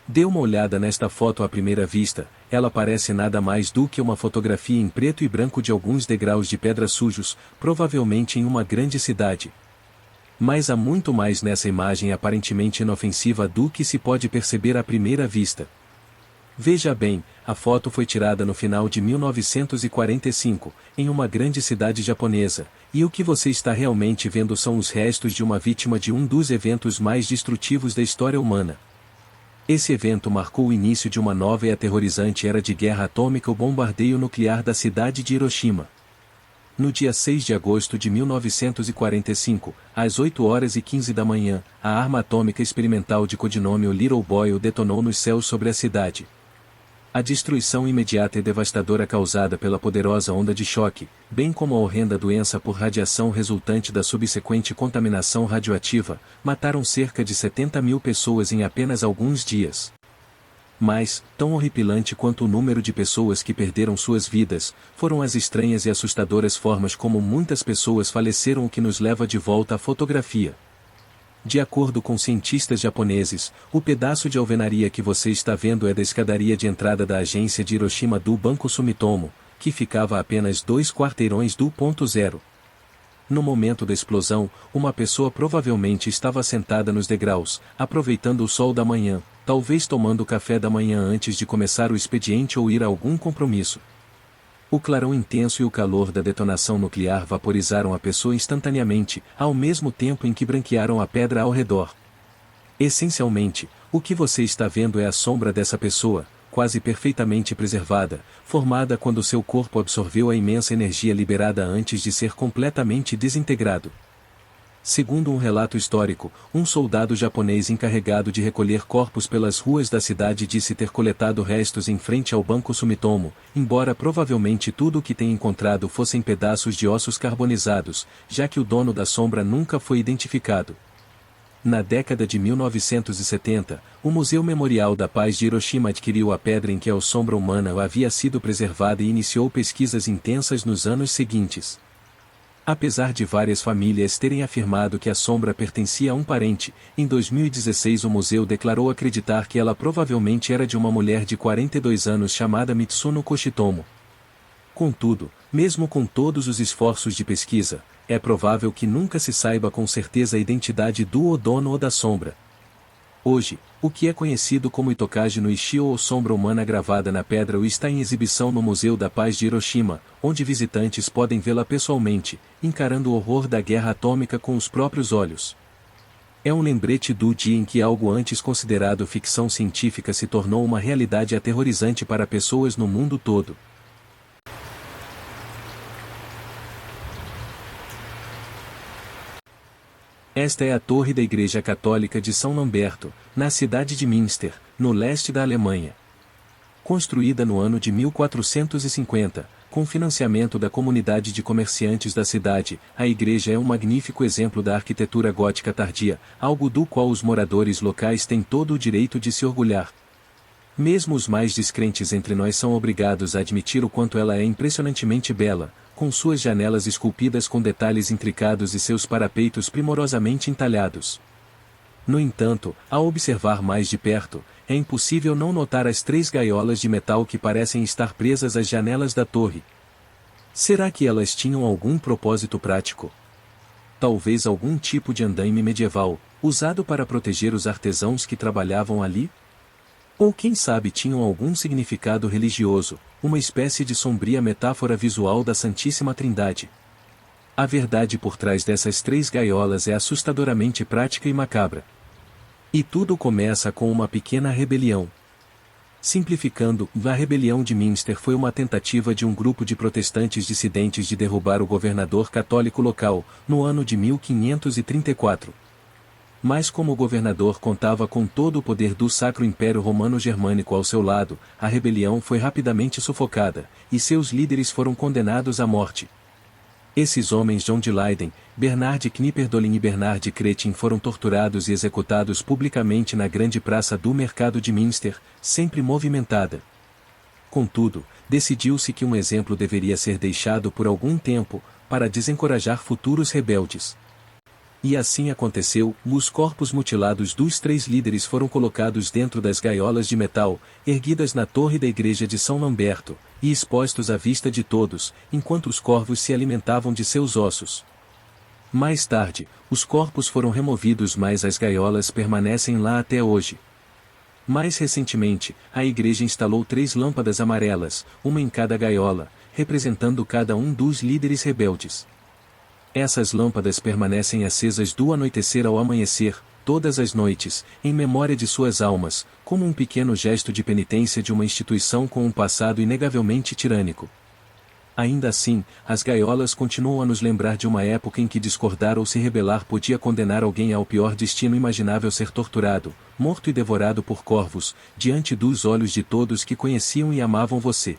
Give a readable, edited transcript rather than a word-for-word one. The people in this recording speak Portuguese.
Dê uma olhada nesta foto à primeira vista, ela parece nada mais do que uma fotografia em preto e branco de alguns degraus de pedra sujos, provavelmente em uma grande cidade. Mas há muito mais nessa imagem aparentemente inofensiva do que se pode perceber à primeira vista. Veja bem, a foto foi tirada no final de 1945, em uma grande cidade japonesa, e o que você está realmente vendo são os restos de uma vítima de um dos eventos mais destrutivos da história humana. Esse evento marcou o início de uma nova e aterrorizante era de guerra atômica, o bombardeio nuclear da cidade de Hiroshima. No dia 6 de agosto de 1945, às 8h15 da manhã, a arma atômica experimental de codinome Little Boy detonou nos céus sobre a cidade. A destruição imediata e devastadora causada pela poderosa onda de choque, bem como a horrenda doença por radiação resultante da subsequente contaminação radioativa, mataram cerca de 70.000 pessoas em apenas alguns dias. Mas, tão horripilante quanto o número de pessoas que perderam suas vidas, foram as estranhas e assustadoras formas como muitas pessoas faleceram, o que nos leva de volta à fotografia. De acordo com cientistas japoneses, o pedaço de alvenaria que você está vendo é da escadaria de entrada da agência de Hiroshima do Banco Sumitomo, que ficava a apenas 2 quarteirões do ponto zero. No momento da explosão, uma pessoa provavelmente estava sentada nos degraus, aproveitando o sol da manhã, talvez tomando café da manhã antes de começar o expediente ou ir a algum compromisso. O clarão intenso e o calor da detonação nuclear vaporizaram a pessoa instantaneamente, ao mesmo tempo em que branquearam a pedra ao redor. Essencialmente, o que você está vendo é a sombra dessa pessoa, quase perfeitamente preservada, formada quando seu corpo absorveu a imensa energia liberada antes de ser completamente desintegrado. Segundo um relato histórico, um soldado japonês encarregado de recolher corpos pelas ruas da cidade disse ter coletado restos em frente ao Banco Sumitomo, embora provavelmente tudo o que tem encontrado fossem pedaços de ossos carbonizados, já que o dono da sombra nunca foi identificado. Na década de 1970, o Museu Memorial da Paz de Hiroshima adquiriu a pedra em que a sombra humana havia sido preservada e iniciou pesquisas intensas nos anos seguintes. Apesar de várias famílias terem afirmado que a sombra pertencia a um parente, em 2016 o museu declarou acreditar que ela provavelmente era de uma mulher de 42 anos chamada Mitsuno Koshitomo. Contudo, mesmo com todos os esforços de pesquisa, é provável que nunca se saiba com certeza a identidade do dono ou da sombra. Hoje, o que é conhecido como Itokaji no Ishi ou sombra humana gravada na pedra está em exibição no Museu da Paz de Hiroshima, onde visitantes podem vê-la pessoalmente, encarando o horror da guerra atômica com os próprios olhos. É um lembrete do dia em que algo antes considerado ficção científica se tornou uma realidade aterrorizante para pessoas no mundo todo. Esta é a torre da Igreja Católica de São Lamberto, na cidade de Münster, no leste da Alemanha. Construída no ano de 1450, com financiamento da comunidade de comerciantes da cidade, a igreja é um magnífico exemplo da arquitetura gótica tardia, algo do qual os moradores locais têm todo o direito de se orgulhar. Mesmo os mais descrentes entre nós são obrigados a admitir o quanto ela é impressionantemente bela, com suas janelas esculpidas com detalhes intricados e seus parapeitos primorosamente entalhados. No entanto, ao observar mais de perto, é impossível não notar as 3 gaiolas de metal que parecem estar presas às janelas da torre. Será que elas tinham algum propósito prático? Talvez algum tipo de andaime medieval, usado para proteger os artesãos que trabalhavam ali? Ou quem sabe tinham algum significado religioso, uma espécie de sombria metáfora visual da Santíssima Trindade. A verdade por trás dessas 3 gaiolas é assustadoramente prática e macabra. E tudo começa com uma pequena rebelião. Simplificando, a rebelião de Münster foi uma tentativa de um grupo de protestantes dissidentes de derrubar o governador católico local, no ano de 1534. Mas como o governador contava com todo o poder do Sacro Império Romano Germânico ao seu lado, a rebelião foi rapidamente sufocada, e seus líderes foram condenados à morte. Esses homens John de Leyden, Bernard Knipperdolin e Bernard Kretin foram torturados e executados publicamente na grande praça do mercado de Münster, sempre movimentada. Contudo, decidiu-se que um exemplo deveria ser deixado por algum tempo, para desencorajar futuros rebeldes. E assim aconteceu, os corpos mutilados dos 3 líderes foram colocados dentro das gaiolas de metal, erguidas na torre da igreja de São Lamberto, e expostos à vista de todos, enquanto os corvos se alimentavam de seus ossos. Mais tarde, os corpos foram removidos, mas as gaiolas permanecem lá até hoje. Mais recentemente, a igreja instalou 3 lâmpadas amarelas, uma em cada gaiola, representando cada um dos líderes rebeldes. Essas lâmpadas permanecem acesas do anoitecer ao amanhecer, todas as noites, em memória de suas almas, como um pequeno gesto de penitência de uma instituição com um passado inegavelmente tirânico. Ainda assim, as gaiolas continuam a nos lembrar de uma época em que discordar ou se rebelar podia condenar alguém ao pior destino imaginável: ser torturado, morto e devorado por corvos, diante dos olhos de todos que conheciam e amavam você.